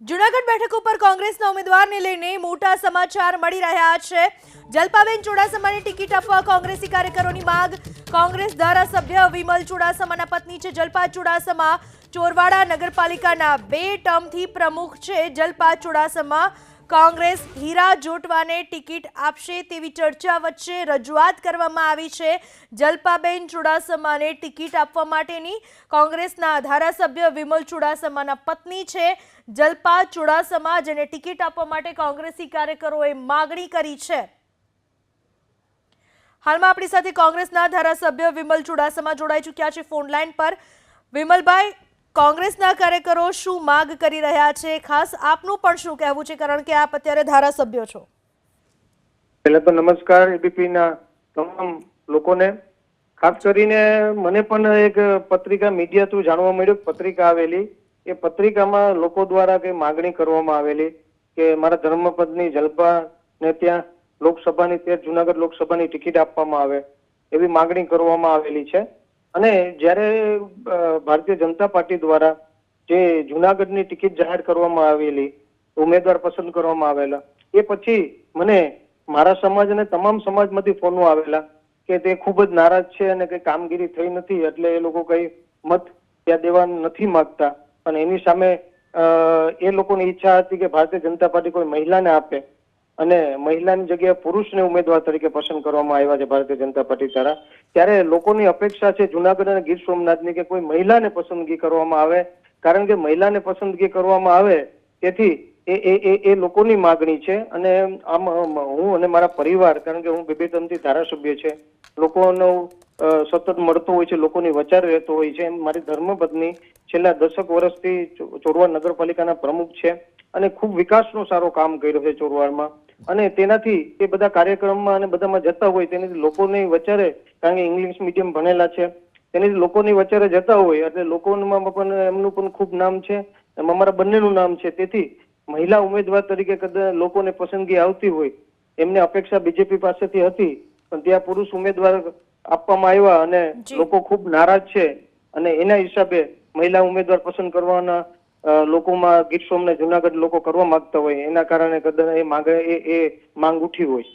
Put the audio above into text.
જૂનાગઢ બેઠક ઉપર કોંગ્રેસના ઉમેદવારને લઈને મોટા સમાચાર મળી રહ્યા છે। જલપાબેન ચુડાસમાને ટિકિટ આપવા કોંગ્રેસી કાર્યકરોની માંગ। કોંગ્રેસ ધારાસભ્ય વિમલ ચુડાસમાના પત્ની છે જલ્પા ચુડાસમા। ચોરવાડા નગરપાલિકાના 2 ટર્મથી પ્રમુખ છે જલ્પા ચુડાસમા। કોંગ્રેસ હીરા જોટવાને ટિકિટ આપશે તેવી ચર્ચા વચ્ચે રજૂઆત કરવામાં આવી છે। જલ્પાબેન ચુડાસમાને ટિકિટ આપવા માટેની કોંગ્રેસના ધારાસભ્ય વિમલ ચુડાસમાના પત્ની છે જલ્પા ચુડાસમા, જેને ટિકિટ આપવા માટે કોંગ્રેસી કાર્યકરોએ માગણી કરી છે। હાલમાં આપણી સાથે કોંગ્રેસના ધારાસભ્ય વિમલ ચુડાસમા જોડાઈ ચૂક્યા છે ફોન લાઈન પર। વિમલભાઈ, કોંગ્રેસના કાર્યકરો શું માંગ કરી રહ્યા છે, ખાસ આપનું પણ શું કહેવું છે, કારણ કે આપ અત્યારે ધારાસભ્ય છો? પહેલા તો નમસ્કાર એબીપીના તમામ લોકોને। ખાસ કરીને મને પણ એક પત્રિકા મીડિયા થ્રુ જાણવા મળ્યું, પત્રિકા આવેલી, એ પત્રિકામાં લોકો દ્વારા કઈ માગણી કરવામાં આવેલી કે મારા ધર્મપત્ની જલ્પાને ત્યાં જૂનાગઢ લોકસભાની ટિકિટ આપવામાં આવે, એવી માગણી કરવામાં આવેલી છે। અને જ્યારે ભારતીય જનતા પાર્ટી દ્વારા જે જૂનાગઢની ટિકિટ જાહેર કરવામાં આવેલી, ઉમેદવાર પસંદ કરવામાં આવેલા, એ પછી મને મારા સમાજ અને તમામ સમાજમાંથી ફોનો આવેલા કે તે ખૂબ જ નારાજ છે અને કઈ કામગીરી થઈ નથી, એટલે એ લોકો કઈ મત ત્યાં દેવા નથી માંગતા। અને એની સામે એ લોકોની ઈચ્છા હતી કે ભારતીય જનતા પાર્ટી કોઈ મહિલાને આપે અને મહિલાની જગ્યાએ પુરુષને ઉમેદવાર તરીકે પસંદ કરવામાં આવ્યા છે ભારતીય જનતા પાર્ટી દ્વારા। ત્યારે લોકોની અપેક્ષા છે જૂનાગઢ અને ગીર સોમનાથની કે કોઈ મહિલાને પસંદગી કરવામાં આવે, કારણ કે મહિલાને પસંદગી કરવામાં આવે તેથી એ લોકોની માગણી છે। અને આમ હું અને મારા પરિવાર, કારણ કે હું 2 ટર્મથી ધારાસભ્ય છે, લોકોનો સતત મળતો હોય છે, લોકોની વચાર રહેતો હોય છે। મારી ધર્મપત્ની છેલ્લા 10 વર્ષથી ચોરવાડ નગરપાલિકાના પ્રમુખ છે અને ખૂબ વિકાસનો સારો કામ કર્યો છે ચોરવાડમાં, અને તેનાથી એ બધા કાર્યક્રમમાં અને બધામાં જતા હોય તેનાથી લોકોની વચારે, કારણ કે ઇંગ્લિશ મીડિયમ ભણેલા છે, તેનાથી લોકોની વચારે જતા હોય એટલે લોકોમાં પણ એમનું પણ ખૂબ નામ છે, અમારા બંનેનું નામ છે। તેથી મહિલા ઉમેદવાર તરીકે કદાચ લોકોને પસંદગી આવતી હોય, એમને અપેક્ષા બીજેપી પાસેથી હતી, પણ ત્યાં પુરુષ ઉમેદવાર આપવામાં આવ્યા અને લોકો ખૂબ નારાજ છે, અને એના હિસાબે મહિલા ઉમેદવાર પસંદ કરવાના લોકોમાં ગીર સોમનાથ જૂનાગઢ લોકો કરવા માંગતા હોય, એના કારણે કદાચ એ માંગ ઉઠી હોય।